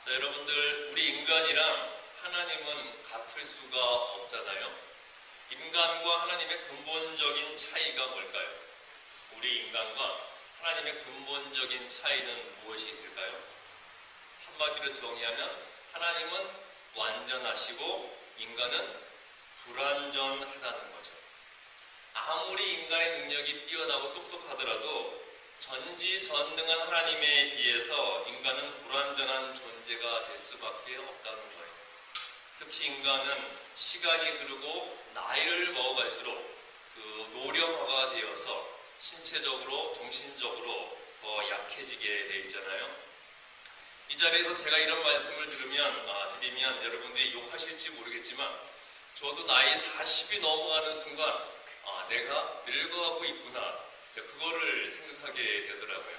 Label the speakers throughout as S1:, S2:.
S1: 자, 여러분들, 우리 인간이랑 하나님은 같을 수가 없잖아요. 인간과 하나님의 근본적인 차이가 뭘까요? 우리 인간과 하나님의 근본적인 차이는 무엇이 있을까요? 한마디로 정의하면 하나님은 완전하시고 인간은 불완전하다는 거죠. 아무리 인간의 능력이 뛰어나고 똑똑하더라도 전지전능한 하나님에 비해서 인간은 불완전한 존재가 될 수밖에 없다는 거예요. 특히 인간은 시간이 흐르고 나이를 먹어갈수록 노령화가 되어서 신체적으로, 정신적으로 더 약해지게 돼 있잖아요. 이 자리에서 제가 이런 말씀을 드리면 여러분들이 욕하실지 모르겠지만 저도 나이 40이 넘어가는 순간 내가 늙어가고 있구나, 그거를 생각하게 되더라고요.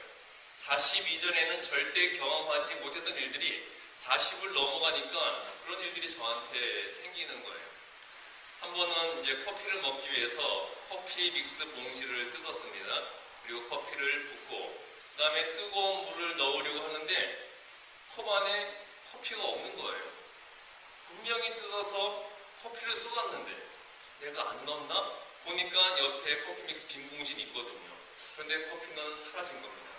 S1: 40 이전에는 절대 경험하지 못했던 일들이 40을 넘어가니까 그런 일들이 저한테 생기는 거예요. 한 번은 이제 커피를 먹기 위해서 커피 믹스 봉지를 뜯었습니다. 그리고 커피를 붓고 그 다음에 뜨거운 물을 넣으려고 하는데 컵 안에 커피가 없는 거예요. 분명히 뜯어서 커피를 쏟았는데 내가 안 넣었나? 보니까 옆에 커피 믹스 빈 봉지는 있거든요. 그런데 커피는 사라진 겁니다.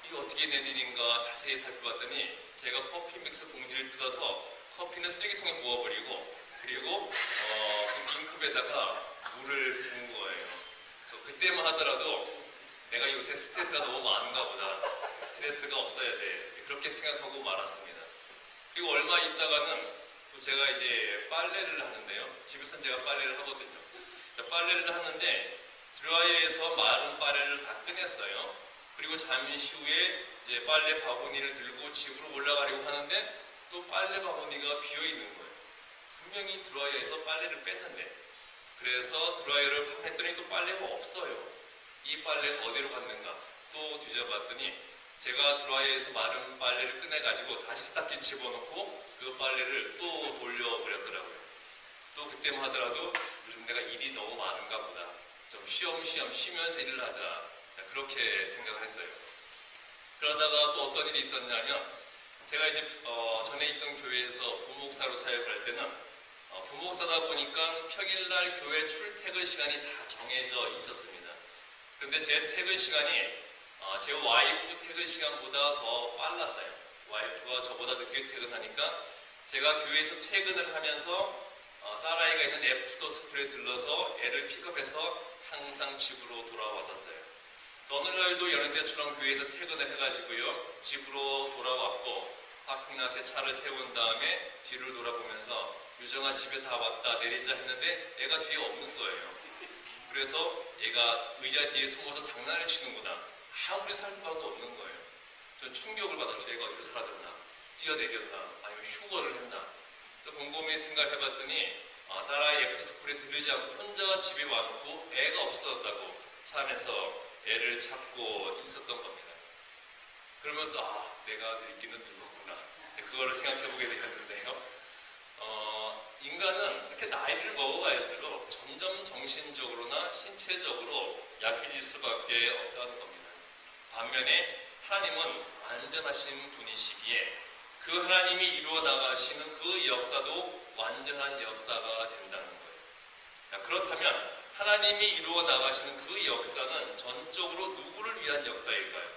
S1: 이게 어떻게 된 일인가 자세히 살펴봤더니 제가 커피 믹스 봉지를 뜯어서 커피는 쓰레기통에 부어버리고 그리고 그 빈 컵에다가 물을 부은 거예요. 그래서 그때만 하더라도 내가 요새 스트레스가 너무 많은가 보다. 스트레스가 없어야 돼. 그렇게 생각하고 말았습니다. 그리고 얼마 있다가는 또 제가 이제 빨래를 하는데요. 집에서는 제가 빨래를 하거든요. 빨래를 하는데 드라이어에서 마른 빨래를 다 꺼냈어요. 그리고 잠시 후에 이제 빨래 바구니를 들고 집으로 올라가려고 하는데 또 빨래 바구니가 비어 있는 거예요. 분명히 드라이어에서 빨래를 뺐는데, 그래서 드라이어를 확인했더니 또 빨래가 없어요. 이 빨래는 어디로 갔는가? 또 뒤져봤더니 제가 드라이어에서 마른 빨래를 꺼내가지고 다시 세탁기에 집어넣고 그 빨래를 또 돌려버렸더라고요. 또 그때만 하더라도 요즘 내가 일이 너무 많은가 보다. 좀 쉬엄쉬엄 쉬면서 일을 하자. 그렇게 생각을 했어요. 그러다가 또 어떤 일이 있었냐면 제가 이제 전에 있던 교회에서 부목사로 사역을 할 때는 부목사다 보니까 평일날 교회 출퇴근 시간이 다 정해져 있었습니다. 그런데 제 퇴근 시간이 제 와이프 퇴근 시간보다 더 빨랐어요. 와이프가 저보다 늦게 퇴근하니까 제가 교회에서 퇴근을 하면서 딸아이가 있는 애프터 스쿨에 들러서 애를 픽업해서 항상 집으로 돌아왔었어요. 어느 날도 여느 때처럼 교회에서 퇴근을 해가지고요, 집으로 돌아왔고 파킹랏에 차를 세운 다음에 뒤를 돌아보면서 유정아 집에 다 왔다 내리자 했는데 애가 뒤에 없는 거예요. 그래서 얘가 의자 뒤에 숨어서 장난을 치는구나, 아무리 살펴봐도 없는 거예요. 전 충격을 받았죠. 애가 어디로 사라졌나, 뛰어내렸나, 아니면 휴거를 했나. 그래서 곰곰이 생각을 해봤더니 딸아이 애프터 스쿨에 들르지 않고 혼자 집에 와놓고 애가 없어졌다고 차 안에서 애를 찾고 있었던 겁니다. 그러면서 내가 늙기는 늙었구나, 그거를 생각해보게 되었는데요. 인간은 이렇게 나이를 먹어갈수록 점점 정신적으로나 신체적으로 약해질 수밖에 없다는 겁니다. 반면에 하나님은 완전하신 분이시기에 그 하나님이 이루어 나가시는 그 역사도 완전한 역사가 된다는 거예요. 그렇다면 하나님이 이루어 나가시는 그 역사는 전적으로 누구를 위한 역사일까요?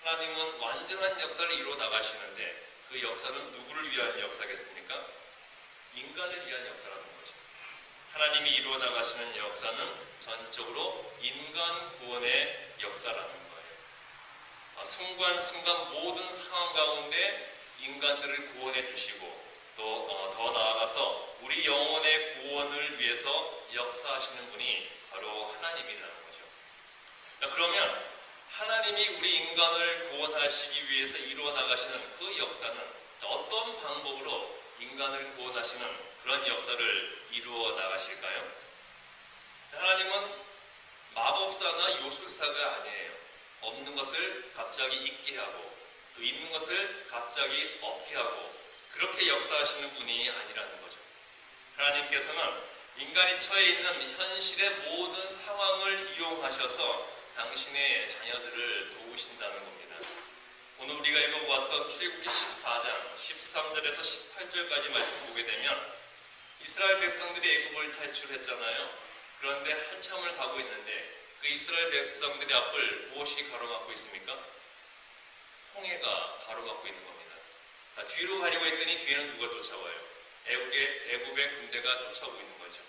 S1: 하나님은 완전한 역사를 이루어 나가시는데 그 역사는 누구를 위한 역사겠습니까? 인간을 위한 역사라는 거죠. 하나님이 이루어 나가시는 역사는 전적으로 인간 구원의 역사라는 거예요. 순간순간 모든 상황 가운데 인간들을 구원해 주시고 또 더 나아가서 우리 영혼의 구원을 위해서 역사하시는 분이 바로 하나님이라는 거죠. 그러면 하나님이 우리 인간을 구원하시기 위해서 이루어 나가시는 그 역사는 어떤 방법으로 인간을 구원하시는 그런 역사를 이루어 나가실까요? 하나님은 마법사나 요술사가 아니에요. 없는 것을 갑자기 있게 하고 또 있는 것을 갑자기 없게 하고 그렇게 역사하시는 분이 아니라는 거죠. 하나님께서는 인간이 처해 있는 현실의 모든 상황을 이용하셔서 당신의 자녀들을 도우신다는 겁니다. 오늘 우리가 읽어보았던 출애굽기 14장 13절에서 18절까지 말씀 보게 되면 이스라엘 백성들이 애굽을 탈출했잖아요. 그런데 한참을 가고 있는데 그 이스라엘 백성들의 앞을 무엇이 가로막고 있습니까? 홍해가 가로막고 있는 겁니다. 뒤로 가려고 했더니 뒤에는 누가 쫓아와요? 애굽의 군대가 쫓아오고 있는 거죠.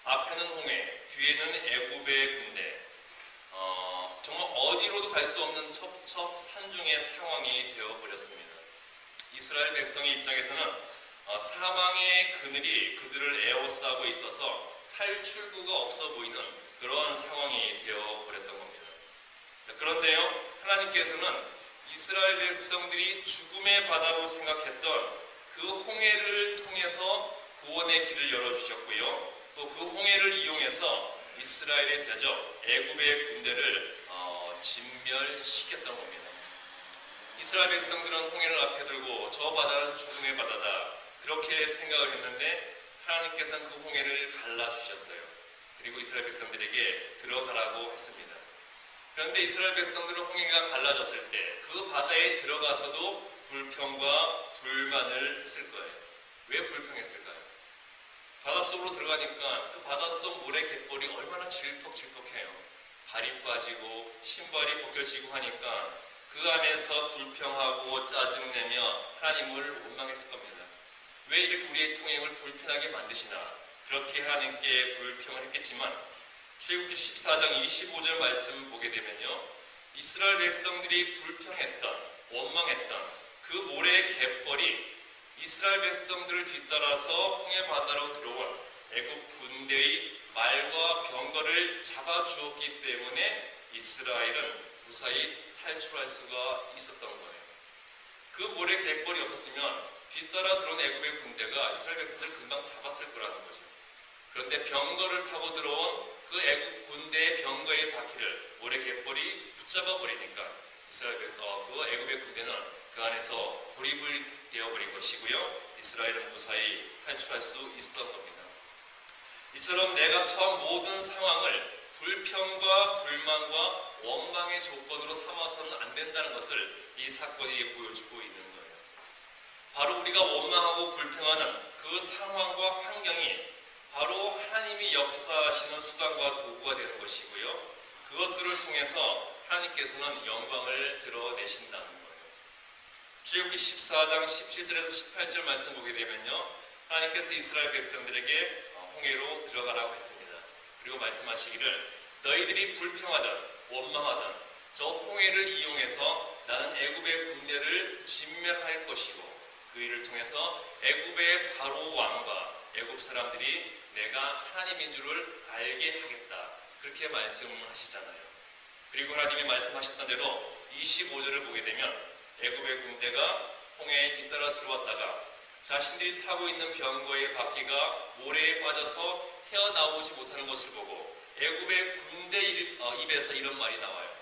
S1: 앞에는 홍해, 뒤에는 애굽의 군대. 정말 어디로도 갈 수 없는 첩첩 산중의 상황이 되어버렸습니다. 이스라엘 백성의 입장에서는 사망의 그늘이 그들을 에워싸고 있어서 탈출구가 없어 보이는 그러한 상황이 되어버렸던 겁니다. 그런데요, 하나님께서는 이스라엘 백성들이 죽음의 바다로 생각했던 그 홍해를 통해서 구원의 길을 열어주셨고요. 또 그 홍해를 이용해서 이스라엘의 대적 애굽의 군대를 진멸시켰던 겁니다. 이스라엘 백성들은 홍해를 앞에 들고 저 바다는 죽음의 바다다 그렇게 생각을 했는데 하나님께서는 그 홍해를 갈라주셨어요. 그리고 이스라엘 백성들에게 들어가라고 했습니다. 그런데 이스라엘 백성들은 홍해가 갈라졌을 때 그 바다에 들어가서도 불평과 불만을 했을 거예요. 왜 불평했을까요? 바닷속으로 들어가니까 그 바닷속 모래 갯벌이 얼마나 질퍽질퍽해요. 발이 빠지고 신발이 벗겨지고 하니까 그 안에서 불평하고 짜증내며 하나님을 원망했을 겁니다. 왜 이렇게 우리의 통행을 불편하게 만드시나? 그렇게 하나님께 불평을 했겠지만 출애굽기 14장 25절 말씀 보게 되면요, 이스라엘 백성들이 불평했던, 원망했던 그 모래 갯벌이 이스라엘 백성들을 뒤따라서 홍해 바다로 들어온 애굽 군대의 말과 병거를 잡아주었기 때문에 이스라엘은 무사히 탈출할 수가 있었던 거예요. 그 모래 갯벌이 없었으면 뒤따라 들어온 애굽의 군대가 이스라엘 백성들을 금방 잡았을 거라는 거죠. 그런데 병거를 타고 들어온 그 애굽 군대의 병거의 바퀴를 모래 갯벌이 붙잡아 버리니까 그 애굽의 군대는 그 안에서 고립을 되어버린 것이고요. 이스라엘은 무사히 탈출할 수 있었던 겁니다. 이처럼 내가 처한 모든 상황을 불평과 불만과 원망의 조건으로 삼아서는 안 된다는 것을 이 사건이 보여주고 있는 거예요. 바로 우리가 원망하고 불평하는 그 상황과 환경이 바로 하나님이 역사하시는 수단과 도구가 되는 것이고요. 그것들을 통해서 하나님께서는 영광을 드러내신다는 거예요. 출애굽기 14장 17절에서 18절 말씀 보게 되면요, 하나님께서 이스라엘 백성들에게 홍해로 들어가라고 했습니다. 그리고 말씀하시기를 너희들이 불평하든 원망하든 저 홍해를 이용해서 나는 애굽의 군대를 진멸할 것이고 그 일을 통해서 애굽의 바로 왕과 애굽 사람들이 내가 하나님인 줄을 알게 하겠다. 그렇게 말씀을 하시잖아요. 그리고 하나님이 말씀하셨던 대로 25절을 보게 되면 애굽의 군대가 홍해에 뒤따라 들어왔다가 자신들이 타고 있는 병거의 바퀴가 모래에 빠져서 헤어나오지 못하는 것을 보고 애굽의 군대 입에서 이런 말이 나와요.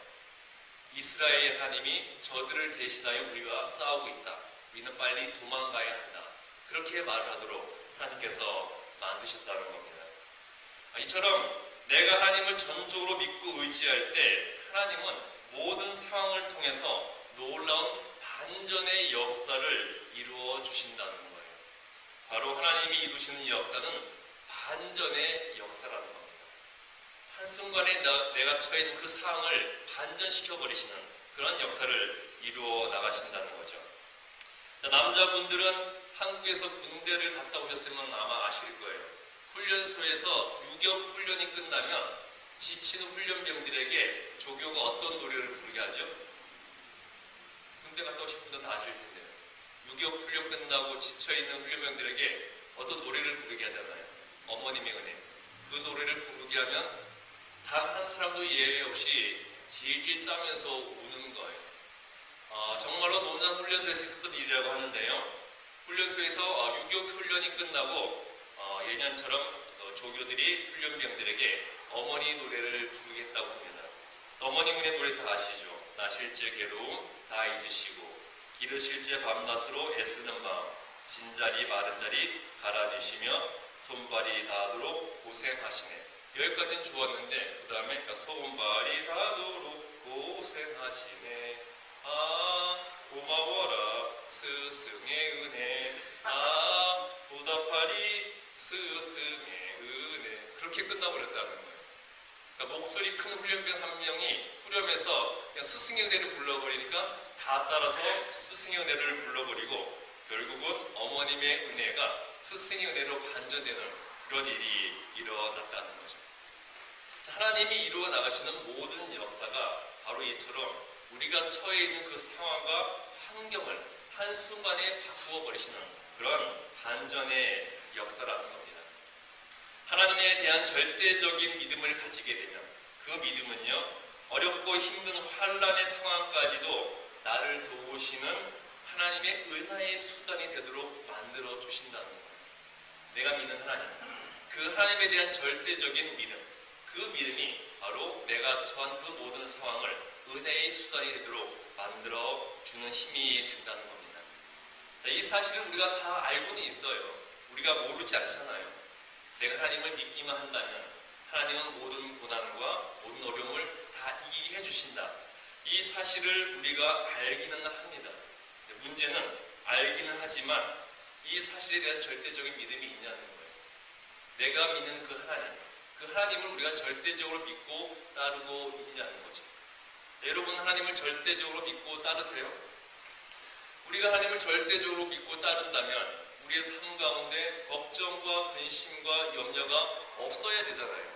S1: 이스라엘의 하나님이 저들을 대신하여 우리가 싸우고 있다. 우리는 빨리 도망가야 한다. 그렇게 말을 하도록 하나님께서 만드셨다는 겁니다. 이처럼 내가 하나님을 전적으로 믿고 의지할 때 하나님은 모든 상황을 통해서 놀라운 반전의 역사를 이루어 주신다는 거예요. 바로 하나님이 이루시는 역사는 반전의 역사라는 겁니다. 한순간에 내가 처해 있는 그 상황을 반전시켜 버리시는 그런 역사를 이루어 나가신다는 거죠. 자, 남자분들은 한국에서 군대를 갔다 오셨으면 아마 아실 거예요. 훈련소에서 유격 훈련이 끝나면 지친 훈련병들에게 조교가 어떤 노래를 부르게 하죠? 군대 갔다 오신 분들 다 아실 텐데요. 유격 훈련 끝나고 지쳐있는 훈련병들에게 어떤 노래를 부르게 하잖아요. 어머님의 은혜. 그 노래를 부르게 하면 단 한 사람도 예외 없이 질질 짜면서 우는 거예요. 정말로 논산 훈련소에서 있었던 일이라고 하는데요. 훈련소에서 유격 훈련이 끝나고 예년처럼 조교들이 훈련병들에게 어머니 노래를 부르겠다고 합니다. 어머니 문의 노래 다 아시죠? 나실제 괴로움 다 잊으시고 기르실제 밤낮으로 애쓰는 마음 진자리 마른 자리 갈아주시며 손발이 닿도록 고생하시네. 여기까지는 좋았는데 그 다음에 손발이 닿도록 고생하시네. 고마워라 스승의 은혜 보답하리 스승의 은혜. 그렇게 끝나버렸다는 거예요. 그러니까 목소리 큰 훈련병 한 명이 후렴에서 그냥 스승의 은혜를 불러버리니까 다 따라서 스승의 은혜를 불러버리고 결국은 어머님의 은혜가 스승의 은혜로 반전되는 그런 일이 일어났다는 거죠. 자, 하나님이 이루어 나가시는 모든 역사가 바로 이처럼 우리가 처해 있는 그 상황과 환경을 한순간에 바꾸어 버리시는 그런 반전의 역사라는 겁니다. 하나님에 대한 절대적인 믿음을 가지게 되면 그 믿음은요, 어렵고 힘든 환난의 상황까지도 나를 도우시는 하나님의 은혜의 수단이 되도록 만들어 주신다는 거예요. 내가 믿는 하나님, 그 하나님에 대한 절대적인 믿음, 그 믿음이 바로 내가 처한 그 모든 상황을 은혜의 수단이 되도록 만들어 주는 힘이 된다는 겁니다. 자, 이 사실은 우리가 다 알고는 있어요. 우리가 모르지 않잖아요. 내가 하나님을 믿기만 한다면 하나님은 모든 고난과 모든 어려움을 다 이기게 해주신다. 이 사실을 우리가 알기는 합니다. 문제는 알기는 하지만 이 사실에 대한 절대적인 믿음이 있냐는 거예요. 내가 믿는 그 하나님을 우리가 절대적으로 믿고 따르고 있냐는 거죠. 자, 여러분, 하나님을 절대적으로 믿고 따르세요? 우리가 하나님을 절대적으로 믿고 따른다면 우리의 삶 가운데 걱정과 근심과 염려가 없어야 되잖아요.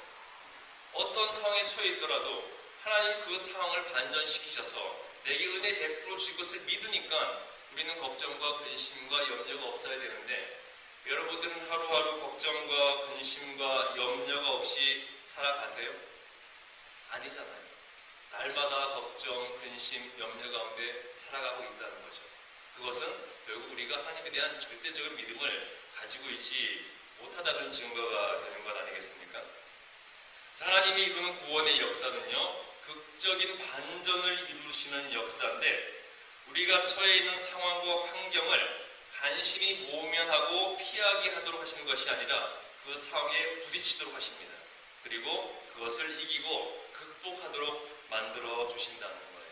S1: 어떤 상황에 처해 있더라도 하나님 그 상황을 반전시키셔서 내게 은혜 100% 주실 것을 믿으니까 우리는 걱정과 근심과 염려가 없어야 되는데, 여러분들은 하루하루 걱정과 근심과 염려가 없이 살아가세요? 아니잖아요. 날마다 걱정, 근심, 염려 가운데 살아가고 있다는 거죠. 그것은 결국 우리가 하나님에 대한 절대적인 믿음을 가지고 있지 못하다는 증거가 되는 것 아니겠습니까? 자, 하나님이 이루는 구원의 역사는요, 극적인 반전을 이루시는 역사인데, 우리가 처해 있는 상황과 환경을 간신히 모면하고 피하게 하도록 하시는 것이 아니라 그 상황에 부딪히도록 하십니다. 그리고 그것을 이기고 극복하도록 만들어 주신다는 거예요.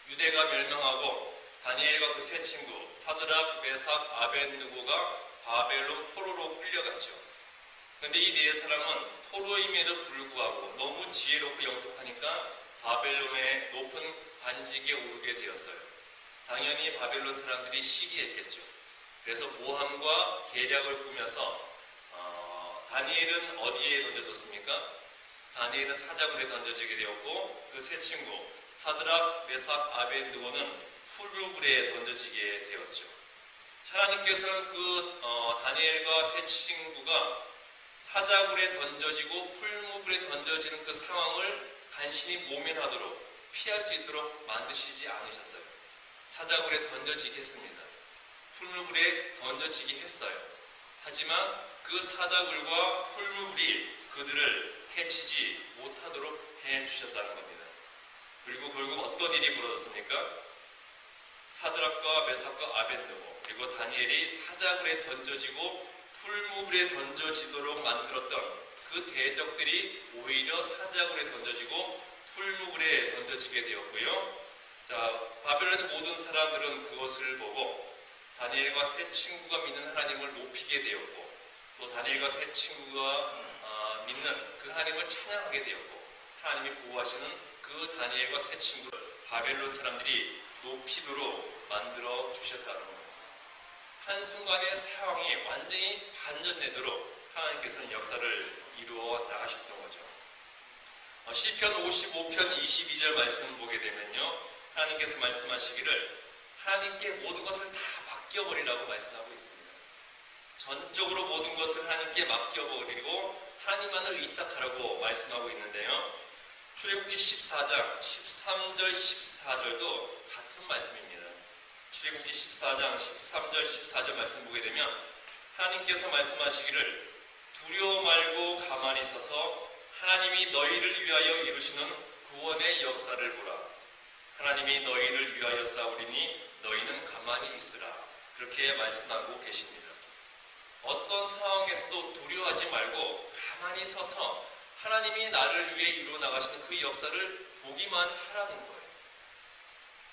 S1: 유대가 멸망하고 다니엘과 그 세 친구 사드락, 메삭, 아벳느고가 바벨론 포로로 끌려갔죠. 그런데 이 네 사람은 포로임에도 불구하고 너무 지혜롭고 영특하니까 바벨론의 높은 관직에 오르게 되었어요. 당연히 바벨론 사람들이 시기했겠죠. 그래서 모함과 계략을 꾸며서 다니엘은 어디에 던져졌습니까? 다니엘은 사자굴에 던져지게 되었고, 그 세 친구 사드락, 메삭, 아벳느고는 풀무불에 던져지게 되었죠. 하나님께서는 그 다니엘과 세 친구가 사자굴에 던져지고 풀무불에 던져지는 그 상황을 간신히 모면하도록 피할 수 있도록 만드시지 않으셨어요. 사자굴에 던져지게 했습니다. 풀무불에 던져지게 했어요. 하지만 그 사자굴과 풀무불이 그들을 해치지 못하도록 해주셨다는 겁니다. 그리고 결국 어떤 일이 벌어졌습니까? 사드락과 메삭과 아벳느고 그리고 다니엘이 사자굴에 던져지고 풀무불에 던져지도록 만들었던 그 대적들이 오히려 사자굴에 던져지고 풀무불에 던져지게 되었고요. 자, 바벨론의 모든 사람들은 그것을 보고 다니엘과 세 친구가 믿는 하나님을 높이게 되었고, 또 다니엘과 세 친구가 믿는 그 하나님을 찬양하게 되었고, 하나님이 보호하시는 그 다니엘과 세 친구를 바벨론 사람들이 높이도록 만들어 주셨다는 겁니다. 한순간의 상황이 완전히 반전되도록 하나님께서는 역사를 이루어 나가셨던 거죠. 시편 55편 22절 말씀을 보게 되면요, 하나님께서 말씀하시기를 하나님께 모든 것을 다 맡겨버리라고 말씀하고 있습니다. 전적으로 모든 것을 하나님께 맡겨버리고 하나님만을 의탁하라고 말씀하고 있는데요, 출애굽기 14장 13절 14절도 같은 말씀입니다. 출애굽기 14장 13절 14절 말씀 보게 되면 하나님께서 말씀하시기를 두려워 말고 가만히 서서 하나님이 너희를 위하여 이루시는 구원의 역사를 보라. 하나님이 너희를 위하여 싸우리니 너희는 가만히 있으라. 그렇게 말씀하고 계십니다. 어떤 상황에서도 두려워하지 말고 가만히 서서 하나님이 나를 위해 이루어 나가시는 그 역사를 보기만 하라는 거예요.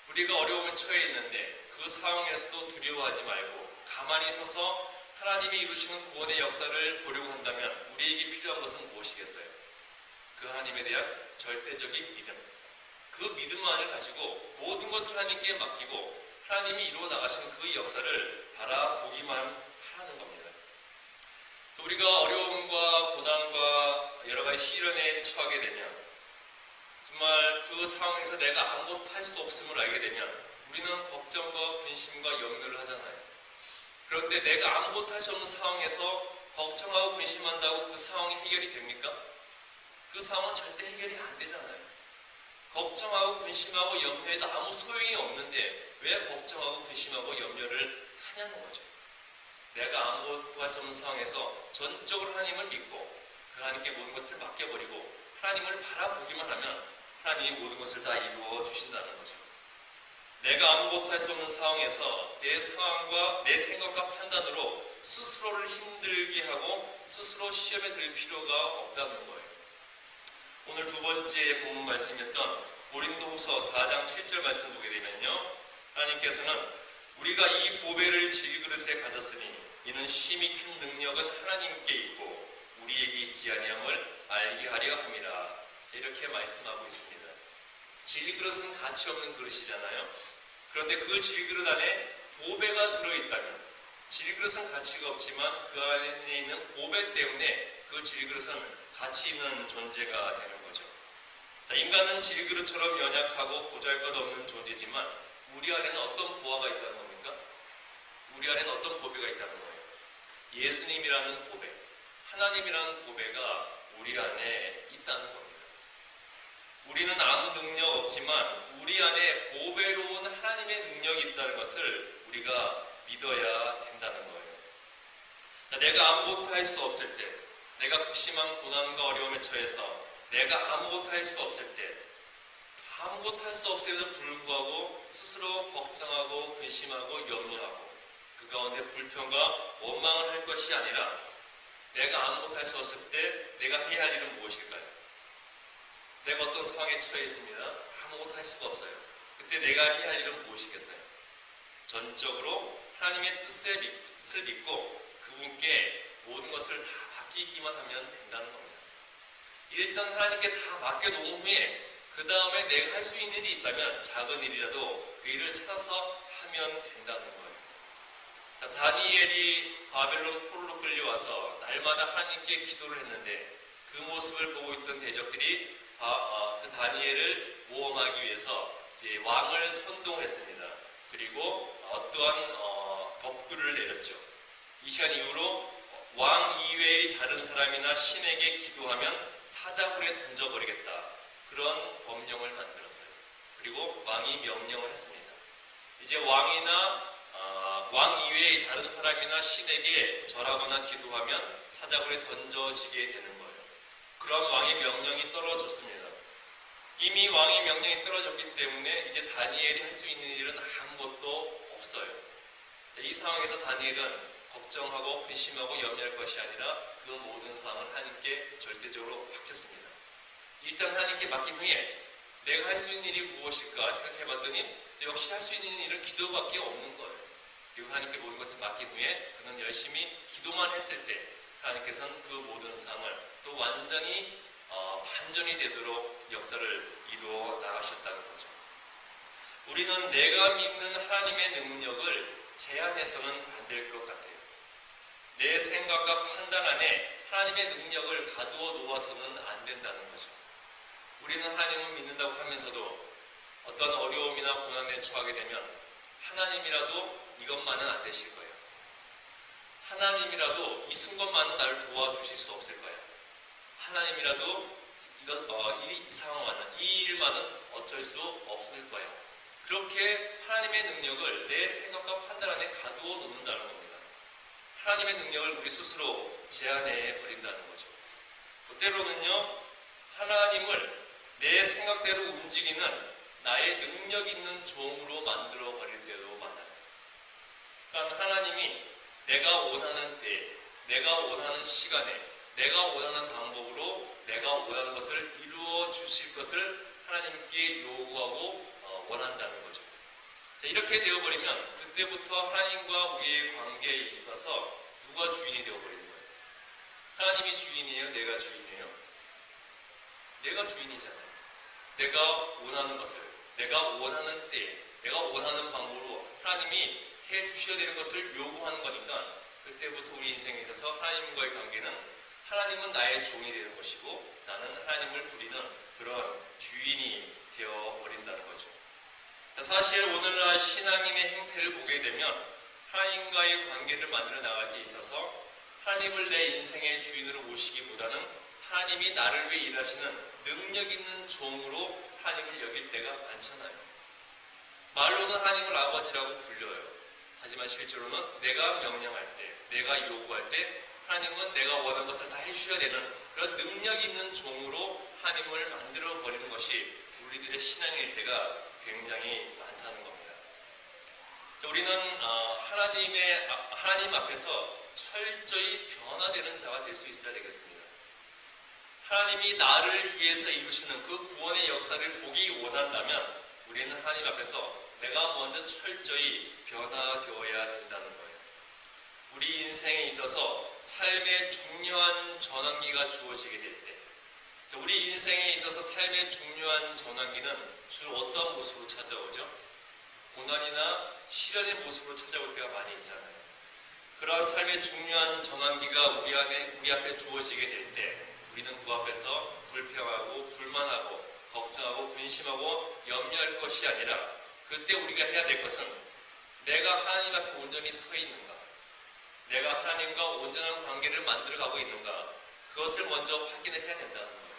S1: 우리가 어려움에 처해 있는데 그 상황에서도 두려워하지 말고 가만히 서서 하나님이 이루시는 구원의 역사를 보려고 한다면 우리에게 필요한 것은 무엇이겠어요? 그 하나님에 대한 절대적인 믿음. 그 믿음만을 가지고 모든 것을 하나님께 맡기고 하나님이 이루어 나가시는 그 역사를 바라보기만 하라는 겁니다. 또 우리가 어려움과 고난과 여러 가지 시련에 처하게 되면 정말 그 상황에서 내가 아무것도 할 수 없음을 알게 되면 우리는 걱정과 근심과 염려를 하잖아요. 그런데 내가 아무것도 할 수 없는 상황에서 걱정하고 근심한다고 그 상황이 해결이 됩니까? 그 상황은 절대 해결이 안 되잖아요. 걱정하고 근심하고 염려해도 아무 소용이 없는데 왜 걱정하고 근심하고 염려를 하냐는 거죠. 내가 아무것도 할 수 없는 상황에서 전적으로 하나님을 믿고 그 하나님께 모든 것을 맡겨버리고 하나님을 바라보기만 하면 하나님이 모든 것을 다 이루어 주신다는 거죠. 내가 아무것도 할 수 없는 상황에서 내 상황과 내 생각과 판단으로 스스로를 힘들게 하고 스스로 시험에 들 필요가 없다는 거예요. 오늘 두 번째 본문 말씀이었던 고린도후서 4장 7절 말씀 보게 되면요, 하나님께서는 우리가 이 보배를 질그릇에 가졌으니 이는 심히 큰 능력은 하나님께 있고 우리에게 있지 아니함을 알게 하려 함이라, 이렇게 말씀하고 있습니다. 질그릇은 가치 없는 그릇이잖아요. 그런데 그 질그릇 안에 보배가 들어있다면, 질그릇은 가치가 없지만 그 안에 있는 보배 때문에 그 질그릇은 가치 있는 존재가 되는 거죠. 자, 인간은 질그릇처럼 연약하고 보잘것없는 존재지만 우리 안에는 어떤 보화가 있다는 겁니까? 우리 안에는 어떤 보배가 있다는 거예요? 예수님이라는 보배, 하나님이라는 보배가 우리 안에 있다는 겁니다. 우리는 아무 능력 없지만 우리 안에 보배로운 하나님의 능력이 있다는 것을 우리가 믿어야 된다는 거예요. 내가 아무것도 할 수 없을 때, 내가 극심한 고난과 어려움에 처해서 내가 아무것도 할 수 없을 때, 아무것도 할 수 없음에도 불구하고 스스로 걱정하고 근심하고 염려하고 그 가운데 불평과 원망을 할 것이 아니라 내가 아무것도 할 수 없을 때 내가 해야 할 일은 무엇일까요? 내가 어떤 상황에 처해 있습니다. 아무것도 할 수가 없어요. 그때 내가 해야 할 일은 무엇이겠어요? 전적으로 하나님의 뜻을 믿고 그분께 모든 것을 다 맡기기만 하면 된다는 겁니다. 일단 하나님께 다 맡겨놓은 후에 그 다음에 내가 할 수 있는 일이 있다면 작은 일이라도 그 일을 찾아서 하면 된다는 거예요. 자, 다니엘이 바벨론 포로로 끌려와서 날마다 하나님께 기도를 했는데 그 모습을 보고 있던 대적들이 그 다니엘을 모험하기 위해서 이제 왕을 선동했습니다. 그리고 어떠한 법규를 내렸죠. 이 시간 이후로 왕 이외의 다른 사람이나 신에게 기도하면 사자굴에 던져버리겠다, 그런 법령을 만들었어요. 그리고 왕이 명령을 했습니다. 이제 왕이나 왕 이외의 다른 사람이나 신에게 절하거나 기도하면 사자굴에 던져지게 되는 거예요. 그런 왕의 명령이 떨어졌습니다. 이미 왕의 명령이 떨어졌기 때문에 이제 다니엘이 할 수 있는 일은 아무것도 없어요. 자, 이 상황에서 다니엘은 걱정하고 근심하고 염려할 것이 아니라 그 모든 상황을 하나님께 절대적으로 맡겼습니다. 일단 하나님께 맡긴 후에 내가 할 수 있는 일이 무엇일까 생각해봤더니 역시 할 수 있는 일은 기도밖에 없는 거예요. 그리고 하나님께 모든 것을 맡긴 후에 그는 열심히 기도만 했을 때 하나님께서는 그 모든 상황을 또 완전히 반전이 되도록 역사를 이루어 나가셨다는 거죠. 우리는 내가 믿는 하나님의 능력을 제한해서는 안 될 것 같아요. 내 생각과 판단 안에 하나님의 능력을 가두어 놓아서는 안 된다는 거죠. 우리는 하나님을 믿는다고 하면서도 어떤 어려움이나 고난에 처하게 되면 하나님이라도 이것만은 안 되실 거예요. 하나님이라도 이 순간만은 나를 도와주실 수 없을 거예요. 하나님이라도 이 상황만은, 이 일만은 어쩔 수 없을 거예요. 그렇게 하나님의 능력을 내 생각과 판단 안에 가두어 놓는다는 겁니다. 하나님의 능력을 우리 스스로 제한해 버린다는 거죠. 때로는요, 하나님을 내 생각대로 움직이는 나의 능력 있는 종으로 만들어 버릴 때도 많아요. 그러니까 하나님이 내가 원하는 때, 내가 원하는 시간에, 내가 원하는 방법으로 내가 원하는 것을 이루어 주실 것을 하나님께 요구하고 원한다는 거죠. 자, 이렇게 되어버리면 그때부터 하나님과 우리의 관계에 있어서 누가 주인이 되어버리는 거예요? 하나님이 주인이에요? 내가 주인이에요? 내가 주인이잖아요. 내가 원하는 것을, 내가 원하는 때에, 내가 원하는 방법으로 하나님이 해 주셔야 되는 것을 요구하는 거니까 그때부터 우리 인생에 있어서 하나님과의 관계는 하나님은 나의 종이 되는 것이고 나는 하나님을 부리는 그런 주인이 되어버린다는 거죠. 사실 오늘날 신앙인의 행태를 보게 되면 하나님과의 관계를 만들어 나갈 때 있어서 하나님을 내 인생의 주인으로 모시기보다는 하나님이 나를 위해 일하시는 능력 있는 종으로 하나님을 여길 때가 많잖아요. 말로는 하나님을 아버지라고 불려요. 하지만 실제로는 내가 명령할 때, 내가 요구할 때 하나님은 내가 원하는 것을 다 해주셔야 되는 그런 능력 있는 종으로 하나님을 만들어 버리는 것이 우리들의 신앙일 때가 굉장히 많다는 겁니다. 자, 우리는 하나님 앞에서 철저히 변화되는 자가 될 수 있어야 되겠습니다. 하나님이 나를 위해서 이루시는 그 구원의 역사를 보기 원한다면 우리는 하나님 앞에서 내가 먼저 철저히 변화되어야 된다는 거예요. 우리 인생에 있어서 삶의 중요한 전환기가 주어지게 될 때, 우리 인생에 있어서 삶의 중요한 전환기는 주로 어떤 모습으로 찾아오죠? 고난이나 시련의 모습으로 찾아올 때가 많이 있잖아요. 그러한 삶의 중요한 전환기가 우리 앞에 주어지게 될 때 우리는 그 앞에서 불평하고 불만하고 걱정하고 근심하고 염려할 것이 아니라 그때 우리가 해야 될 것은 내가 하나님 앞에 온전히 서 있는가, 내가 하나님과 온전한 관계를 만들어가고 있는가, 그것을 먼저 확인을 해야 된다는 거예요.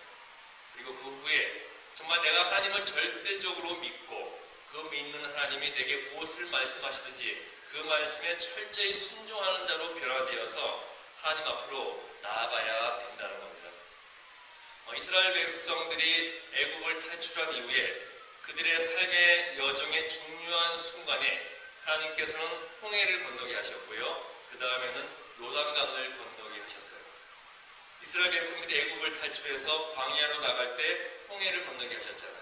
S1: 그리고 그 후에 정말 내가 하나님을 절대적으로 믿고 그 믿는 하나님이 내게 무엇을 말씀하시든지 그 말씀에 철저히 순종하는 자로 변화되어서 하나님 앞으로 나아가야 된다는 겁니다. 이스라엘 백성들이 애굽을 탈출한 이후에 그들의 삶의 여정의 중요한 순간에 하나님께서는 홍해를 건너게 하셨고요. 그 다음에는 요단강을 건너게 하셨어요. 이스라엘 백성들이 애굽을 탈출해서 광야로 나갈 때 홍해를 건너게 하셨잖아요.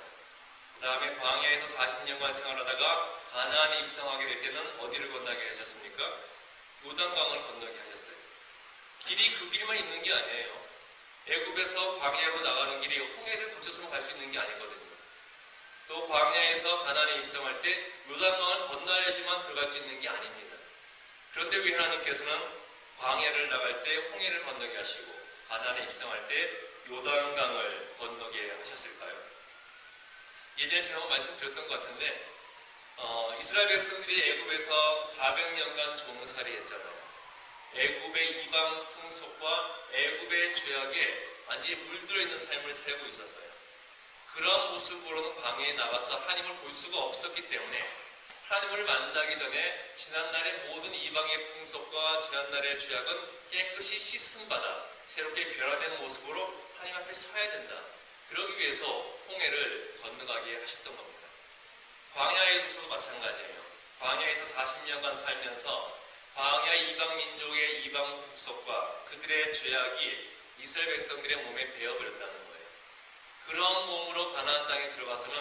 S1: 그 다음에 광야에서 40년간 생활하다가 가나안에 입성하게 될 때는 어디를 건너게 하셨습니까? 요단강을 건너게 하셨어요. 길이 그 길만 있는 게 아니에요. 애굽에서 광야로 나가는 길이 홍해를 거쳐서만 갈 수 있는 게 아니거든요. 또 광야에서 가나안에 입성할 때 요단강을 건너야지만 들어갈 수 있는 게 아닙니다. 그런데 왜 하나님께서는 광야를 나갈 때 홍해를 건너게 하시고 가나안에 입성할 때 요단강을 건너게 하셨을까요? 예전에 제가 한번 말씀드렸던 것 같은데 이스라엘 백성들이 애굽에서 400년간 종살이 했잖아요. 애굽의 이방 풍속과 애굽의 죄악에 완전히 물들어 있는 삶을 살고 있었어요. 그런 모습으로는 광야에 나가서 하나님을 볼 수가 없었기 때문에 하나님을 만나기 전에 지난날의 모든 이방의 풍속과 지난날의 죄악은 깨끗이 씻음받아 새롭게 변화된 모습으로 하나님 앞에 서야 된다. 그러기 위해서 홍해를 건너가게 하셨던 겁니다. 광야에서도 마찬가지예요. 광야에서 40년간 살면서 광야 이방 민족의 이방 풍속과 그들의 죄악이 이스라엘 백성들의 몸에 배어버렸다는 거예요. 그런 몸으로 가나안 땅에 들어가서는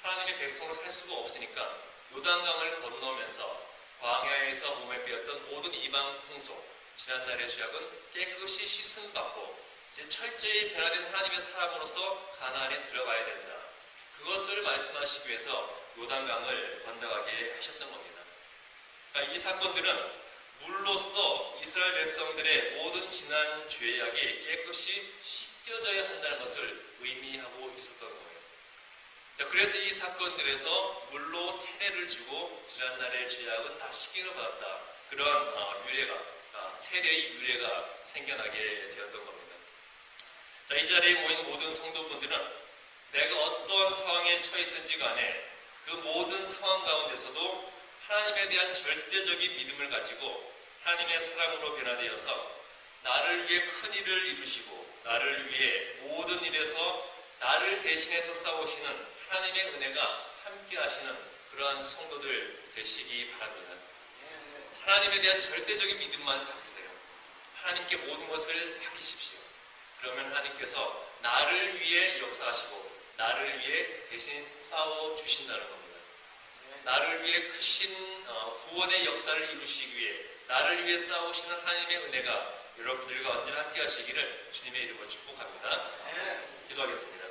S1: 하나님의 백성으로 살 수가 없으니까 요단강을 건너면서 광야에서 몸에 배었던 모든 이방 풍속, 지난날의 죄악은 깨끗이 씻음받고 이제 철저히 변화된 하나님의 사람으로서 가나안에 들어가야 된다. 그것을 말씀하시기 위해서 요단강을 건너가게 하셨던 겁니다. 그러니까 이 사건들은 물로써 이스라엘 백성들의 모든 지난 죄악이 깨끗이 씻겨져야 한다는 것을 의미하고 있었던 거예요. 자, 그래서 이 사건들에서 물로 세례를 주고 지난날의 죄악은 다 씻기는 받았다. 그런 유래가, 세례의 유래가 생겨나게 되었던 겁니다. 자, 이 자리에 모인 모든 성도분들은 내가 어떠한 상황에 처했든지 간에 그 모든 상황 가운데서도 하나님에 대한 절대적인 믿음을 가지고 하나님의 사랑으로 변화되어서 나를 위해 큰 일을 이루시고 나를 위해 모든 일에서 나를 대신해서 싸우시는 하나님의 은혜가 함께 하시는 그러한 성도들 되시기 바랍니다. 하나님에 대한 절대적인 믿음만 가지세요. 하나님께 모든 것을 맡기십시오. 그러면 하나님께서 나를 위해 역사하시고 나를 위해 대신 싸워주신다는 겁니다. 나를 위해 크신 구원의 역사를 이루시기 위해 나를 위해 싸우시는 하나님의 은혜가 여러분들과 언제나 함께 하시기를 주님의 이름으로 축복합니다. 기도하겠습니다.